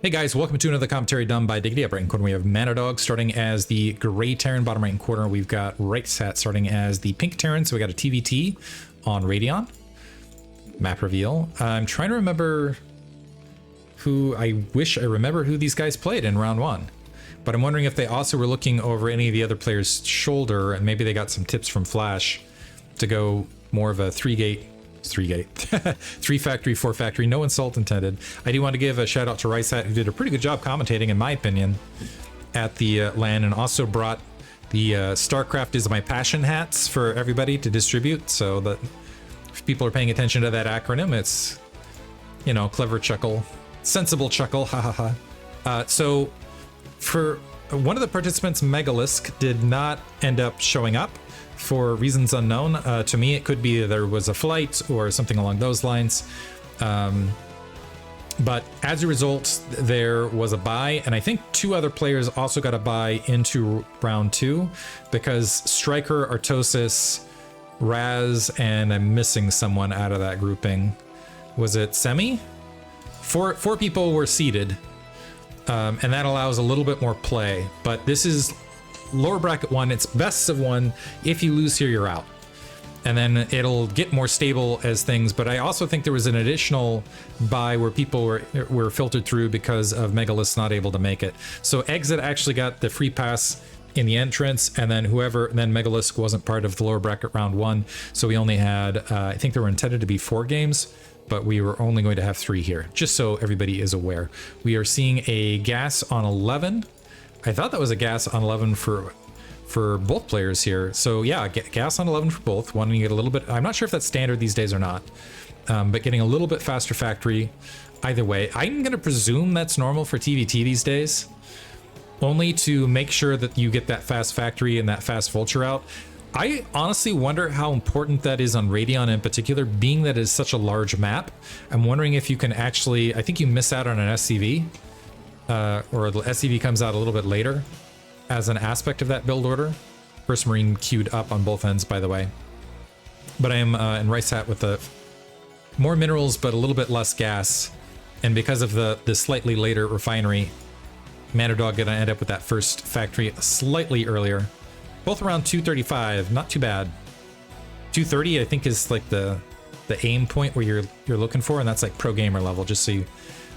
Hey guys, welcome to another commentary done by Diggity. Up right in corner we have Manadog starting as the gray Terran. Bottom right in corner we've got Ricehat starting as the pink Terran. So we got a TVT on Radion. Map reveal. I'm trying to remember who, I wish I remember who these guys played in round one. But I'm wondering if they also were looking over any of the other players' shoulder and maybe they got some tips from Flash to go more of a three factory, four factory, no insult intended. I do want to give a shout out to Ricehat, who did a pretty good job commentating, in my opinion, at the LAN, and also brought the StarCraft is my passion hats for everybody to distribute, so that if people are paying attention to that acronym, it's, you know, clever chuckle, sensible chuckle, ha ha ha. So for one of the participants, Megalisk, did not end up showing up for reasons unknown. To me, it could be there was a flight or something along those lines. But as a result, there was a bye, and I think two other players also got a bye into round two because Striker, Artosis, Raz, and I'm missing someone out of that grouping. Was it Semi? Four people were seeded, and that allows a little bit more play, but this is lower bracket one. It's best of one. If you lose here, you're out, and then it'll get more stable as things. But I also think there was an additional buy where people were filtered through because of Megalisk not able to make it. So Exit actually got the free pass in the entrance, and then Megalisk wasn't part of the lower bracket round one, so we only had I think there were intended to be 4 games, but we were only going to have 3 here, just so everybody is aware. We are seeing a gas on 11. I thought that was a gas on 11 for both players here. So yeah, gas on 11 for both. Wanting to get a little bit, I'm not sure if that's standard these days or not, but getting a little bit faster factory either way. I'm going to presume that's normal for TVT these days, only to make sure that you get that fast factory and that fast vulture out. I honestly wonder how important that is on Radion in particular, being that it is such a large map. I'm wondering if you can actually, I think you miss out on an SCV. Or the SCV comes out a little bit later as an aspect of that build order. First Marine queued up on both ends, by the way. But I am in Ricehat with the more minerals, but a little bit less gas. And because of the slightly later refinery, Manadog gonna end up with that first factory slightly earlier. Both around 235, not too bad. 230, I think, is like the aim point where you're looking for, and that's like pro gamer level, just so you.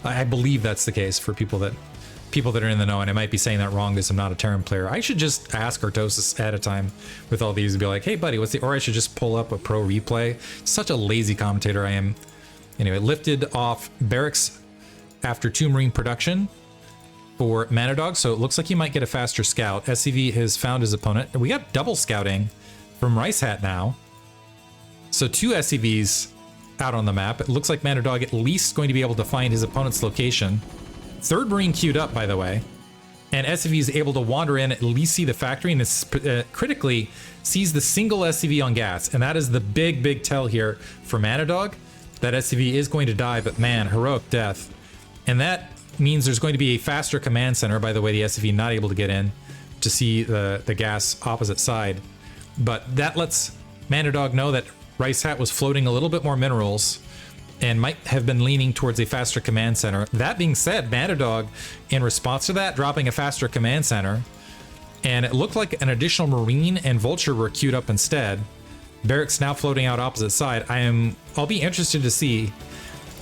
I believe that's the case for people that are in the know, and I might be saying that wrong because I'm not a Terran player. I should just ask Artosis at a time with all these and be like, hey buddy, what's the, or I should just pull up a pro replay. Such a lazy commentator I am. Anyway, lifted off barracks after 2 Marine production for Manadog, so it looks like he might get a faster scout. SCV has found his opponent. We got double scouting from Ricehat now. So 2 SCVs out on the map. It looks like Manadog at least going to be able to find his opponent's location. 3rd Marine queued up, by the way, and SCV is able to wander in, at least see the factory, and it's critically sees the single SCV on gas, and that is the big tell here for Manadog. That SCV is going to die, but man, heroic death. And that means there's going to be a faster command center. By the way, the SCV not able to get in to see the gas opposite side, but that lets Manadog know that Ricehat was floating a little bit more minerals and might have been leaning towards a faster command center. That being said, Manadog, in response to that, dropping a faster command center, and it looked like an additional Marine and Vulture were queued up instead. Barracks now floating out opposite side. I'll be interested to see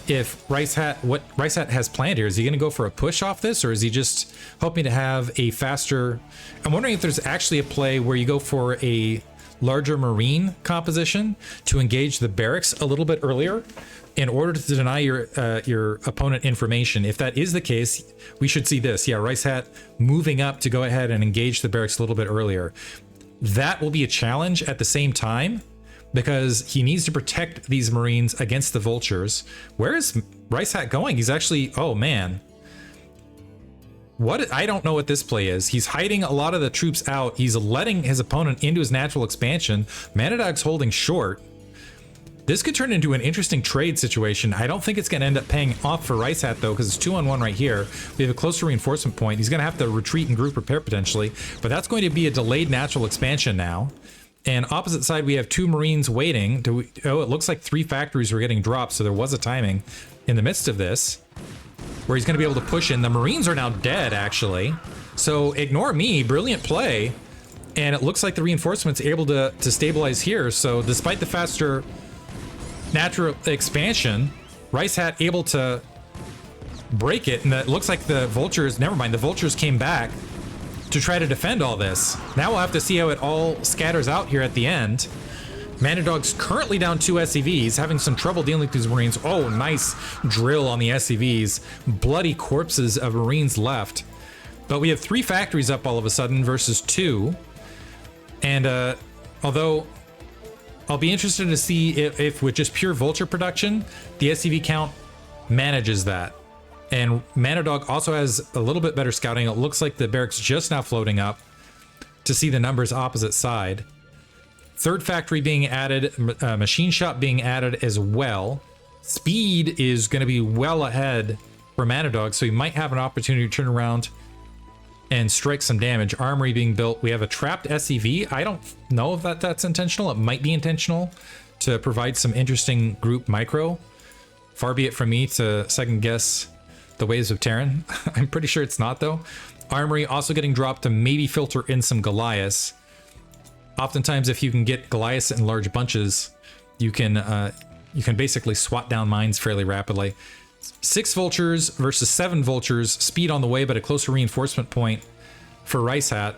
if what Ricehat has planned here. Is he going to go for a push off this, or is he just hoping to have a faster? I'm wondering if there's actually a play where you go for a larger Marine composition to engage the barracks a little bit earlier in order to deny your opponent information. If that is the case, we should see this. Yeah, Ricehat moving up to go ahead and engage the barracks a little bit earlier. That will be a challenge at the same time because he needs to protect these Marines against the vultures. Where is Ricehat going? He's actually, oh man. I don't know what this play is. He's hiding a lot of the troops out. He's letting his opponent into his natural expansion. Manadog's holding short. This could turn into an interesting trade situation. I don't think it's going to end up paying off for Ricehat though, because it's 2-on-1 right here. We have a closer reinforcement point. He's going to have to retreat and group repair potentially, but that's going to be a delayed natural expansion now. And opposite side, we have 2 Marines waiting. Oh, it looks like 3 factories were getting dropped, so there was a timing. in the midst of this, where he's going to be able to push in. The Marines are now dead, actually. So ignore me. Brilliant play. And it looks like the reinforcement's able to stabilize here. So despite the faster natural expansion, Ricehat able to break it. And it looks like the Vultures, never mind, the Vultures came back to try to defend all this. Now we'll have to see how it all scatters out here at the end. Manadog's currently down 2 SCVs, having some trouble dealing with these Marines. Oh, nice drill on the SCVs. Bloody corpses of Marines left. But we have 3 factories up all of a sudden versus 2. And although I'll be interested to see if with just pure Vulture production, the SCV count manages that. And Manadog also has a little bit better scouting. It looks like the barracks just now floating up to see the numbers opposite side. 3rd factory being added, machine shop being added as well. Speed is going to be well ahead for Manadog, so he might have an opportunity to turn around and strike some damage. Armory being built. We have a trapped SCV. I don't know if that's intentional. It might be intentional to provide some interesting group micro. Far be it from me to second guess the ways of Terran. I'm pretty sure it's not, though. Armory also getting dropped to maybe filter in some Goliaths. Oftentimes, if you can get Goliaths in large bunches, you can basically swat down mines fairly rapidly. 6 Vultures versus 7 Vultures. Speed on the way, but a closer reinforcement point for Ricehat.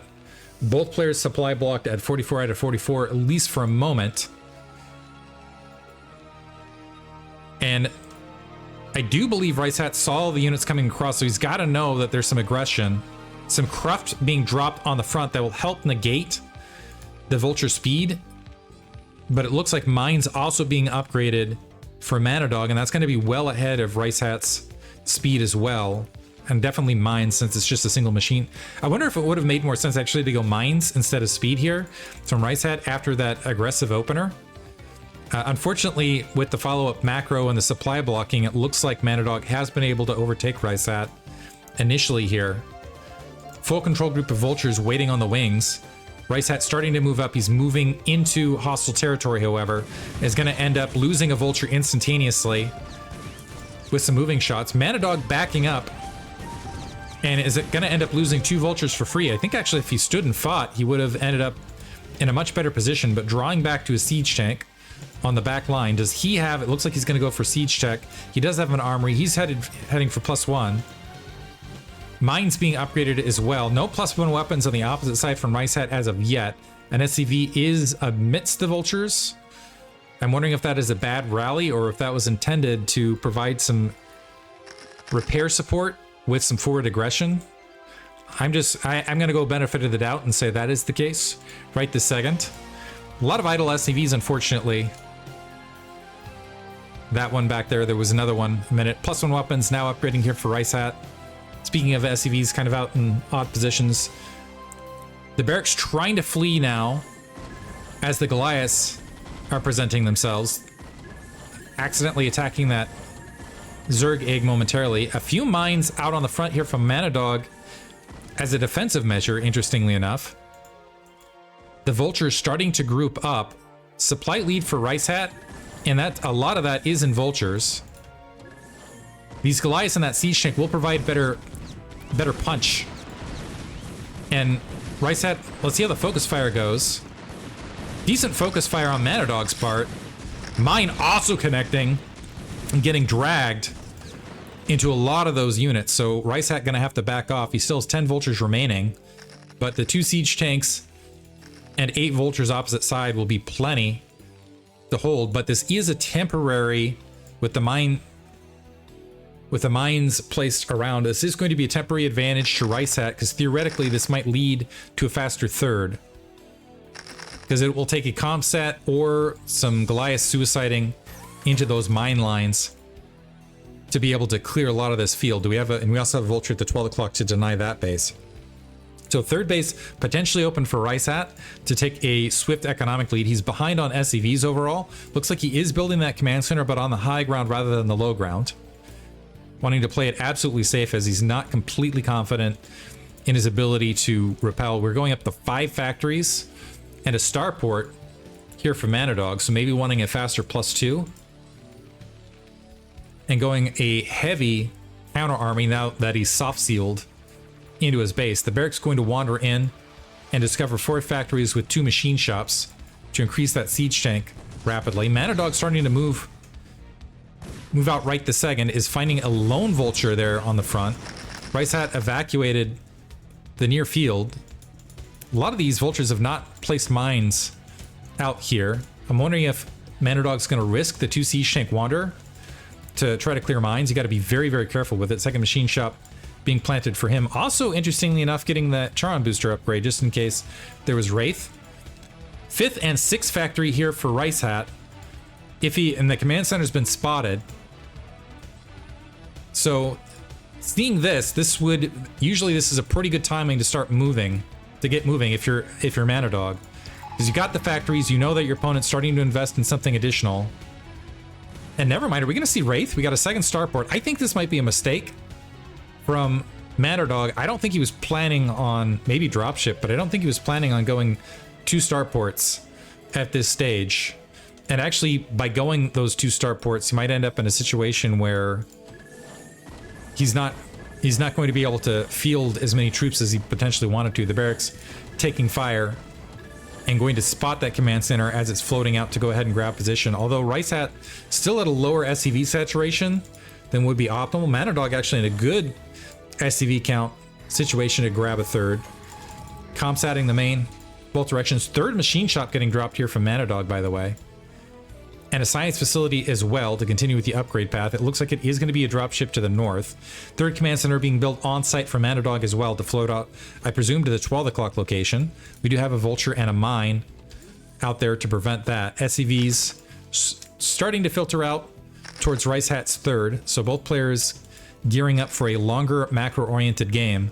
Both players supply blocked at 44 out of 44, at least for a moment. And I do believe Ricehat saw the units coming across, so he's got to know that there's some aggression. Some cruft being dropped on the front that will help negate the Vulture speed. But it looks like mines also being upgraded for Manadog, and that's going to be well ahead of Ricehat's speed as well. And definitely mines, since it's just a single machine. I wonder if it would have made more sense actually to go mines instead of speed here from Ricehat after that aggressive opener. Unfortunately, with the follow-up macro and the supply blocking, it looks like Manadog has been able to overtake Ricehat initially here. Full control group of Vultures waiting on the wings. Ricehat starting to move up. He's moving into hostile territory, however, is going to end up losing a Vulture instantaneously with some moving shots. Manadog backing up. And is it going to end up losing 2 Vultures for free? I think actually if he stood and fought, he would have ended up in a much better position, but drawing back to a siege tank on the back line. Does he have, it looks like he's going to go for siege tech. He does have an armory. He's heading for +1. Mines being upgraded as well. No +1 weapons on the opposite side from Ricehat as of yet. An SCV is amidst the Vultures. I'm wondering if that is a bad rally or if that was intended to provide some repair support with some forward aggression. I'm going to go benefit of the doubt and say that is the case right this second. A lot of idle SCVs, unfortunately. That one back there was another one a minute. +1 weapons now upgrading here for Ricehat. Speaking of SCVs kind of out in odd positions, the barracks trying to flee now as the Goliaths are presenting themselves, accidentally attacking that Zerg egg momentarily. A few mines out on the front here from Manadog as a defensive measure, interestingly enough. The Vultures starting to group up. Supply lead for Ricehat, and that a lot of that is in Vultures. These Goliaths and that siege tank will provide better punch. And Ricehat, let's see how the focus fire goes. Decent focus fire on Manadog's part. Mine also connecting and getting dragged into a lot of those units. So Ricehat gonna have to back off. He still has 10 Vultures remaining, but the 2 siege tanks and 8 Vultures opposite side will be plenty to hold. But this is a temporary, with the mines placed around, this is going to be a temporary advantage to Ricehat, because theoretically this might lead to a faster third. Because it will take a comp set or some Goliath suiciding into those mine lines to be able to clear a lot of this field. And we also have a Vulture at the 12 o'clock to deny that base. So third base potentially open for Ricehat to take a swift economic lead. He's behind on SCVs overall. Looks like he is building that command center, but on the high ground rather than the low ground. Wanting to play it absolutely safe as he's not completely confident in his ability to repel. We're going up to 5 factories and a starport here for Manadog, so maybe wanting a faster +2. and going a heavy counter army now that he's soft sealed into his base. The barracks going to wander in and discover 4 factories with 2 machine shops to increase that siege tank rapidly. Manadog starting to move out right the second, is finding a lone vulture there on the front. Ricehat evacuated the near field. A lot of these vultures have not placed mines out here. I'm wondering if Manadog's going to risk the 2 siege tank wander to try to clear mines. You got to be very, very careful with it. Second machine shop being planted for him. Also, interestingly enough, getting that Charon booster upgrade just in case there was Wraith. 5th and 6th factory here for Ricehat. And the command center's been spotted. So seeing this would usually, this is a pretty good timing to start moving, to get moving if you're Manadog. Because you got the factories, you know that your opponent's starting to invest in something additional. And never mind, are we going to see Wraith? We got a second starport. I think this might be a mistake from Manadog. I don't think he was planning on, maybe dropship, but I don't think he was planning on going 2 starports at this stage. And actually, by going those 2 starports, he might end up in a situation where he's not going to be able to field as many troops as he potentially wanted to. The barracks taking fire and going to spot that command center as it's floating out to go ahead and grab position. Although Ricehat still at a lower SCV saturation than would be optimal. Manadog actually in a good SCV count situation to grab a 3rd. Compsatting the main both directions. 3rd machine shop getting dropped here from Manadog, by the way. And a science facility as well to continue with the upgrade path. It looks like it is going to be a dropship to the north. 3rd command center being built on site for Manadog as well to float out, I presume, to the 12 o'clock location. We do have a vulture and a mine out there to prevent that. SCVs starting to filter out towards Ricehat's 3rd. So both players gearing up for a longer macro-oriented game.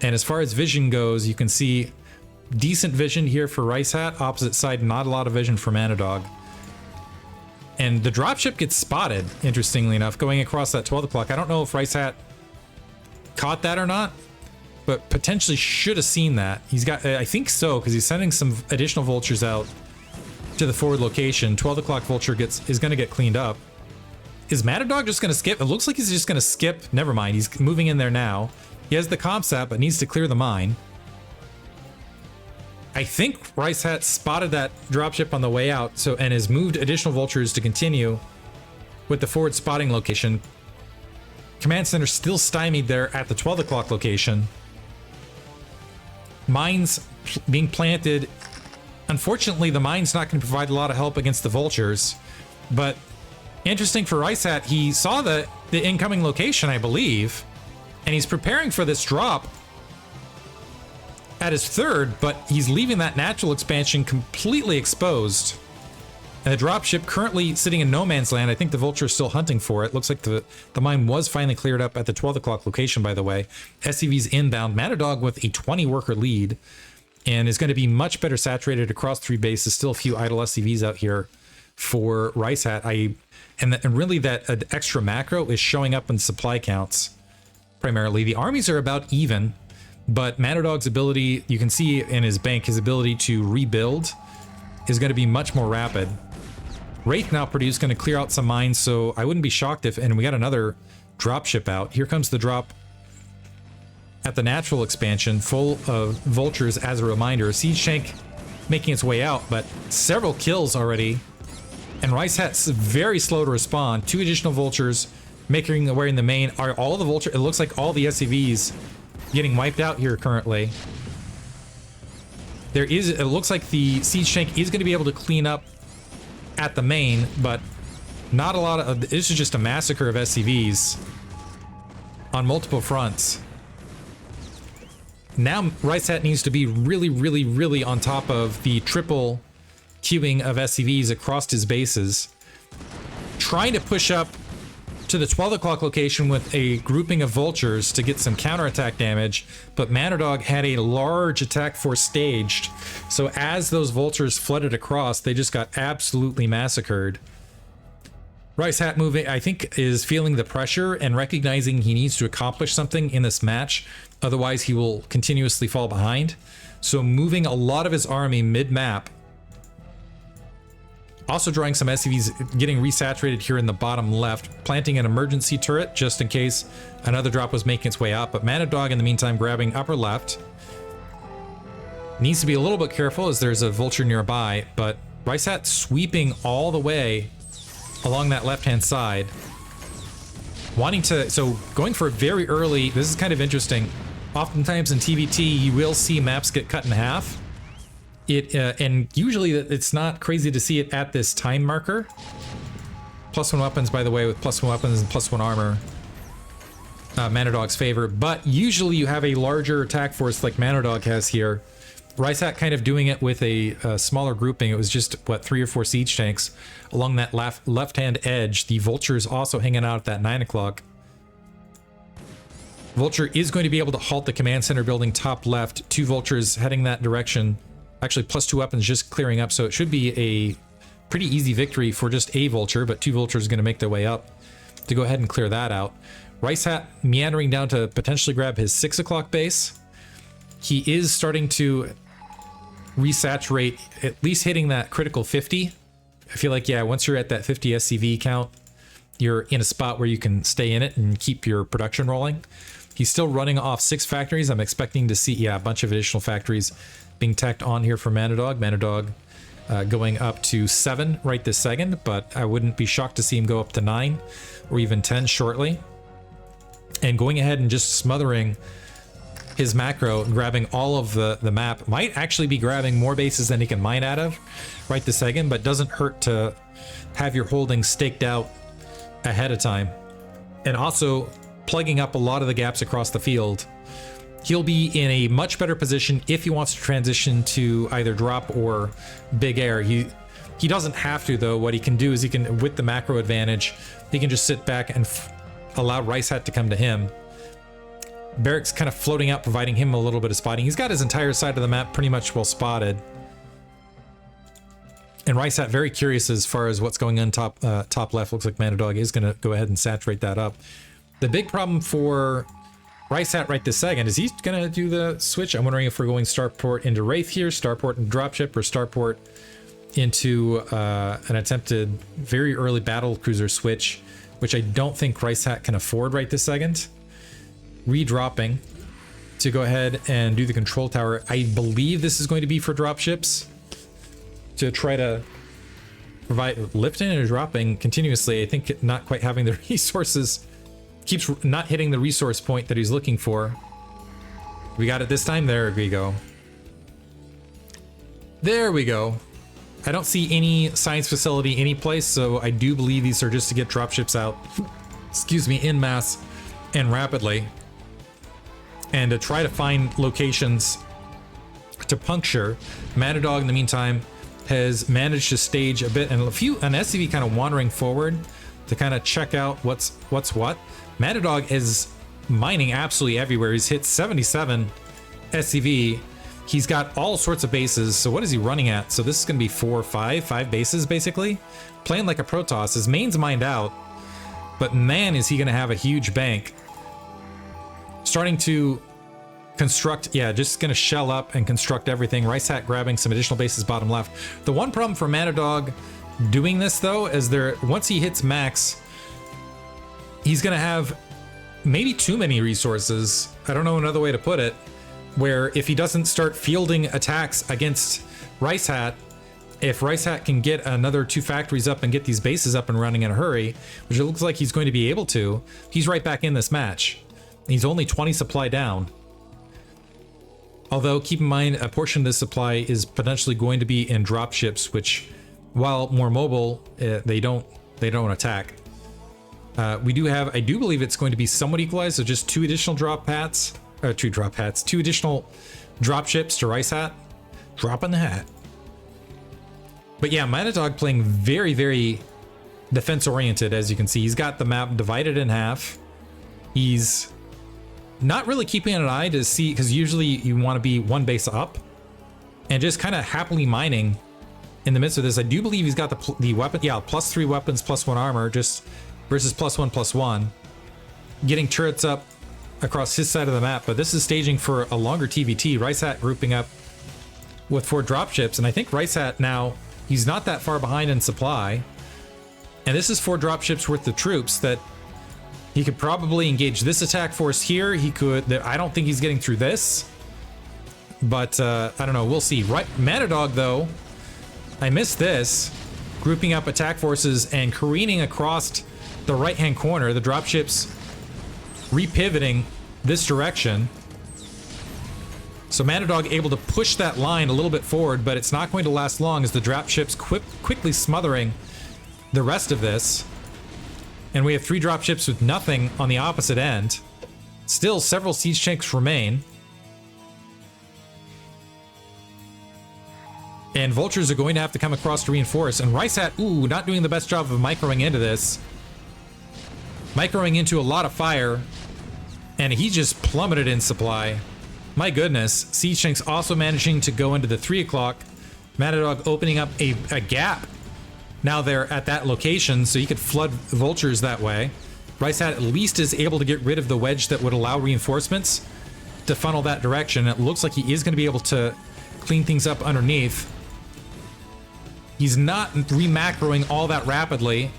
And as far as vision goes, you can see decent vision here for Ricehat. Opposite side, not a lot of vision for Manadog. And the dropship gets spotted, interestingly enough, going across that 12 o'clock. I don't know if Ricehat caught that or not, but potentially should have seen that. He's got, I think so, because he's sending some additional vultures out to the forward location. 12 o'clock vulture is going to get cleaned up. Is Manadog just going to skip? It looks like he's just going to skip. Never mind, he's moving in there now. He has the ComSat, but needs to clear the mine. I think Ricehat spotted that dropship on the way out, and has moved additional vultures to continue with the forward spotting location. Command center still stymied there at the 12 o'clock location. Mines being planted. Unfortunately, the mine's not going to provide a lot of help against the vultures, but interesting for Ricehat, he saw the incoming location, I believe, and he's preparing for this drop at his 3rd, but he's leaving that natural expansion completely exposed. And the dropship currently sitting in no man's land. I think the vulture is still hunting for it. Looks like the mine was finally cleared up at the 12 o'clock location, by the way. SCV's inbound. Manadog with a 20 worker lead and is going to be much better saturated across 3 bases. Still a few idle SCVs out here for Ricehat. And really that extra macro is showing up in supply counts primarily. The armies are about even. But Manadog's ability, you can see in his bank, his ability to rebuild is going to be much more rapid. Wraith now produced, going to clear out some mines, so I wouldn't be shocked if, and we got another dropship out. Here comes the drop at the natural expansion, full of vultures as a reminder. Siege tank making its way out, but several kills already. And Ricehat's very slow to respond. 2 additional vultures making their way in the main. Are all the vultures, it looks like all the SCVs getting wiped out here currently. It looks like the siege tank is going to be able to clean up at the main, but not a lot of, this is just a massacre of SCVs on multiple fronts. Now Ricehat needs to be really, really, really on top of the triple queuing of SCVs across his bases, trying to push up to the 12 o'clock location with a grouping of vultures to get some counterattack damage, but Manadog had a large attack force staged, so as those vultures flooded across, they just got absolutely massacred. Ricehat moving, I think, is feeling the pressure and recognizing he needs to accomplish something in this match, otherwise he will continuously fall behind. So moving a lot of his army mid-map Also drawing some SCVs, getting resaturated here in the bottom left, planting an emergency turret just in case another drop was making its way out. But Manadog in the meantime grabbing upper left. Needs to be a little bit careful as there's a vulture nearby, but Ricehat sweeping all the way along that left-hand side. Wanting to, so going for it very early, this is kind of interesting. Oftentimes in TVT, you will see maps get cut in half. And usually it's not crazy to see it at this time marker. +1 weapons, by the way, with +1 weapons and +1 armor. Manadog's favor, but usually you have a larger attack force like Manadog has here. Ricehat kind of doing it with a smaller grouping. It was just, what, 3 or 4 siege tanks along that left-hand edge. The Vulture's also hanging out at that 9 o'clock. Vulture is going to be able to halt the command center building top left. 2 Vultures heading that direction. Actually, +2 weapons just clearing up, so it should be a pretty easy victory for just a Vulture, but 2 Vultures going to make their way up to go ahead and clear that out. Ricehat meandering down to potentially grab his 6 o'clock base. He is starting to resaturate, at least hitting that critical 50. I feel like, yeah, once you're at that 50 SCV count, you're in a spot where you can stay in it and keep your production rolling. He's still running off 6 factories. I'm expecting to see, yeah, a bunch of additional factories being tacked on here for Manadog. Manadog going up to 7 right this second, but I wouldn't be shocked to see him go up to 9 or even 10 shortly. And going ahead and just smothering his macro, grabbing all of the map. Might actually be grabbing more bases than he can mine out of right this second, but doesn't hurt to have your holdings staked out ahead of time. And also plugging up a lot of the gaps across the field. He'll be in a much better position if he wants to transition to either drop or big air. He doesn't have to, though. What he can do is he can, with the macro advantage, he can just sit back and allow Ricehat to come to him. Barracks kind of floating out, providing him a little bit of spotting. He's got his entire side of the map pretty much well spotted. And Ricehat very curious as far as what's going on top left. Looks like Manadog is going to go ahead and saturate that up. The big problem for Ricehat right this second is he's going to do the switch. I'm wondering if we're going Starport into Wraith here, Starport into Dropship, or Starport into an attempted very early battle cruiser switch, which I don't think Ricehat can afford right this second. Redropping to go ahead and do the control tower. I believe this is going to be for dropships to try to provide lifting and dropping continuously. I think not quite having the resources, keeps not hitting the resource point that he's looking for. We got it this time. There we go. There we go. I don't see any science facility any place, so I do believe these are just to get dropships out, excuse me, en masse and rapidly, and to try to find locations to puncture. Manadog in the meantime has managed to stage a bit, and an SCV kind of wandering forward to kind of check out what's what. Manadog is mining absolutely everywhere. He's hit 77 SCV. He's got all sorts of bases. So what is he running at? So this is going to be 4 or 5 bases basically. Playing like a Protoss. His main's mined out, but man, is he going to have a huge bank. Starting to construct, yeah, just going to shell up and construct everything. Ricehat grabbing some additional bases bottom left. The one problem for Manadog doing this though is once he hits max, he's going to have maybe too many resources. I don't know another way to put it, where if he doesn't start fielding attacks against Ricehat, if Ricehat can get another 2 factories up and get these bases up and running in a hurry, which it looks like he's going to be able to, he's right back in this match. He's only 20 supply down. Although, keep in mind, a portion of this supply is potentially going to be in dropships, which, while more mobile, they don't attack. I do believe it's going to be somewhat equalized, so just 2 additional two additional dropships to Ricehat. Drop in the hat. But yeah, Manadog playing very, very defense oriented, as you can see. He's got the map divided in half. He's not really keeping an eye to see, because usually you want to be 1 base up, and just kind of happily mining in the midst of this. I do believe he's got the weapon, yeah, +3 weapons, +1 armor, just versus +1/+1. Getting turrets up across his side of the map, but this is staging for a longer TVT. Ricehat grouping up with 4 dropships, and I think Ricehat now, He's not that far behind in supply. And this is 4 dropships worth of troops that he could probably engage this attack force here. He could... I don't think he's getting through this. But, I don't know. We'll see. Right, Manadog, though, I missed this. Grouping up attack forces and careening across the right-hand corner. The dropships repivoting this direction. So Manadog able to push that line a little bit forward, but it's not going to last long as the dropships quickly smothering the rest of this. And we have 3 dropships with nothing on the opposite end. Still, several siege tanks remain. And vultures are going to have to come across to reinforce. And Ricehat, ooh, not doing the best job of microing into this. Microing into a lot of fire. And he just plummeted in supply. My goodness. Siege tanks also managing to go into the 3 o'clock. Manadog opening up a gap. Now they're at that location, so you could flood vultures that way. Ricehat at least is able to get rid of the wedge that would allow reinforcements to funnel that direction. It looks like he is going to be able to clean things up underneath. He's not remacroing all that rapidly,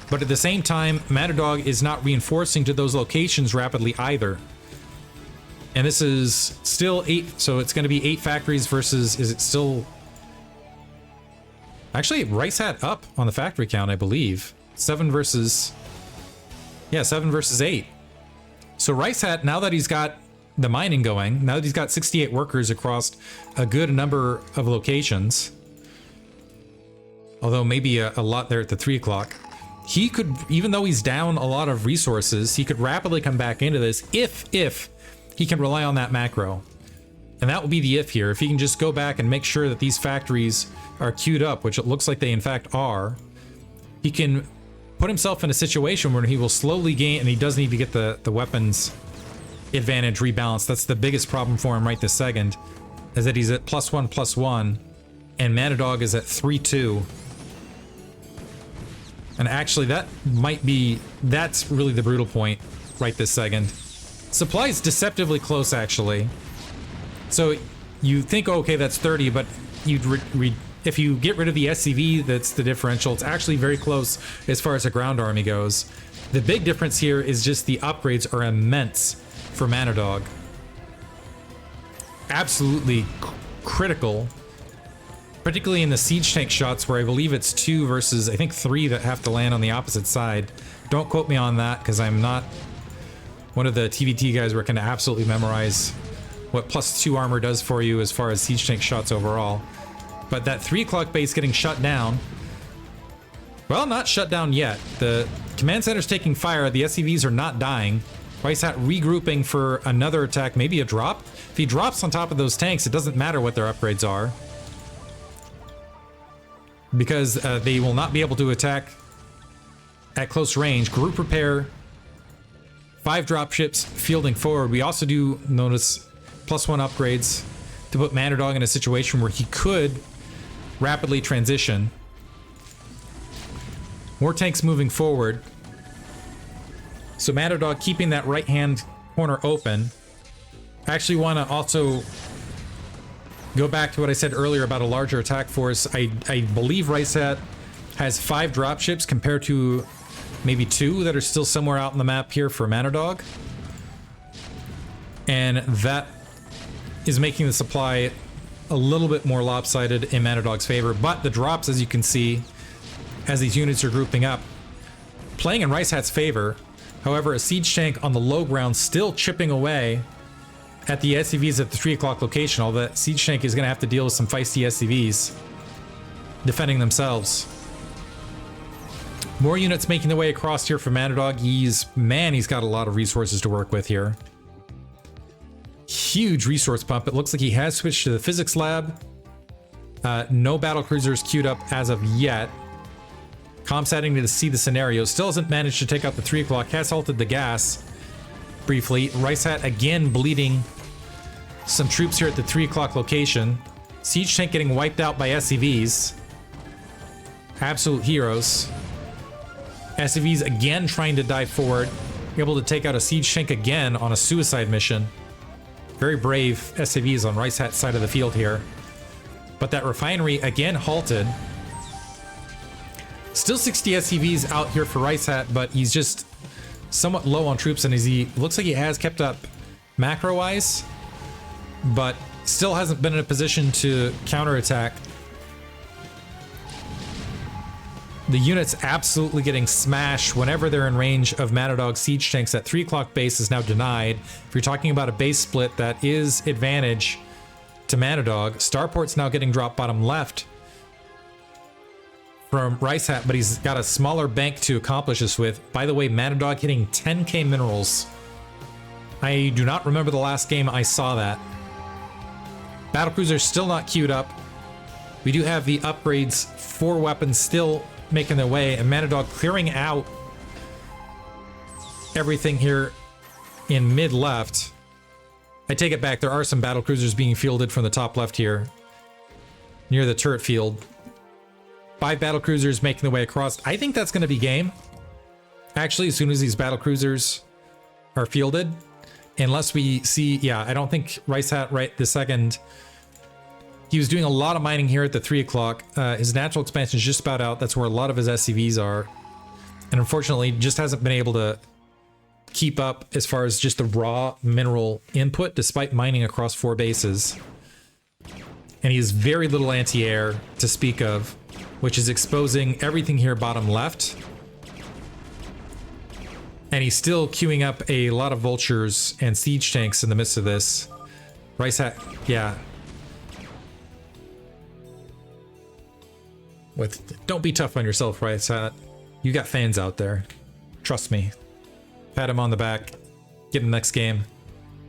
but at the same time, Manadog is not reinforcing to those locations rapidly either. And this is still 8, so it's going to be 8 factories versus, is it still... Actually, Ricehat up on the factory count, I believe. 7 versus... Yeah, 7 versus 8. So Ricehat, now that he's got the mining going, now that he's got 68 workers across a good number of locations, although maybe a lot there at the 3 o'clock, he could, even though he's down a lot of resources, he could rapidly come back into this if he can rely on that macro. And that will be the if here. If he can just go back and make sure that these factories are queued up, which it looks like they in fact are, he can put himself in a situation where he will slowly gain, and he does need to get the weapons advantage rebalanced. That's the biggest problem for him right this second, is that he's at +1/+1, and Manadog is at 3-2. And actually that might be, that's really the brutal point right this second. Supply is deceptively close actually. So you think, okay, that's 30, but you'd if you get rid of the SCV, that's the differential. It's actually very close as far as a ground army goes. The big difference here is just the upgrades are immense for Manadog. Absolutely critical, particularly in the siege tank shots where I believe it's 2 versus I think 3 that have to land on the opposite side. Don't quote me on that because I'm not one of the TVT guys where I can absolutely memorize what +2 armor does for you as far as siege tank shots overall. But that 3 o'clock base getting shut down, well, not shut down yet. The command center's taking fire, the SCVs are not dying. Ricehat regrouping for another attack, maybe a drop. If he drops on top of those tanks, it doesn't matter what their upgrades are, because they will not be able to attack at close range. Group repair, 5 dropships fielding forward. We also do notice +1 upgrades to put Manadog in a situation where he could rapidly transition. More tanks moving forward. So Manadog keeping that right-hand corner open. I actually want to also go back to what I said earlier about a larger attack force. I believe Ricehat has 5 dropships compared to maybe 2 that are still somewhere out on the map here for Manadog. And that is making the supply a little bit more lopsided in Manadog's favor. But the drops, as you can see, as these units are grouping up, playing in Ricehat's favor. However, a siege tank on the low ground still chipping away at the SCVs at the 3 o'clock location. Although that siege tank is going to have to deal with some feisty SCVs defending themselves. More units making their way across here for Manadog. He's got a lot of resources to work with here. Huge resource pump. It looks like he has switched to the physics lab. No battle cruisers queued up as of yet. Comsatting to see the scenario. Still hasn't managed to take out the 3 o'clock. Has halted the gas briefly. Ricehat again bleeding some troops here at the 3 o'clock location. Siege tank getting wiped out by SCVs. Absolute heroes. SCVs again trying to dive forward. Able to take out a siege tank again on a suicide mission. Very brave SCVs on Ricehat's side of the field here. But that refinery again halted. Still 60 SCVs out here for Ricehat, but he's just somewhat low on troops, and he looks like he has kept up macro-wise, but still hasn't been in a position to counterattack. The units absolutely getting smashed whenever they're in range of Manadog siege tanks. That 3 o'clock base is now denied. If you're talking about a base split, that is advantage to Manadog. Starport's now getting dropped bottom left from Ricehat, but he's got a smaller bank to accomplish this with. By the way, Manadog hitting 10k minerals. I do not remember the last game I saw that. Battlecruiser's still not queued up. We do have the upgrades for weapons still making their way, and Manadog clearing out everything here in mid left. I take it back, there are some battlecruisers being fielded from the top left here near the turret field. 5 battlecruisers making their way across. I think that's going to be game, actually, as soon as these battlecruisers are fielded, unless we see, yeah, I don't think Ricehat right this second. He was doing a lot of mining here at the 3 o'clock. His natural expansion is just about out. That's where a lot of his SCVs are. And unfortunately, just hasn't been able to keep up as far as just the raw mineral input, despite mining across 4 bases. And he has very little anti-air to speak of, which is exposing everything here bottom left. And he's still queuing up a lot of vultures and siege tanks in the midst of this. Ricehat, yeah. Don't be tough on yourself, Ricehat. You got fans out there. Trust me. Pat him on the back. Get him next game.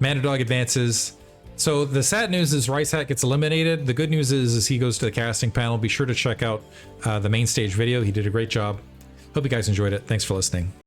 Manadog advances. So the sad news is Ricehat gets eliminated. The good news is he goes to the casting panel. Be sure to check out the main stage video. He did a great job. Hope you guys enjoyed it. Thanks for listening.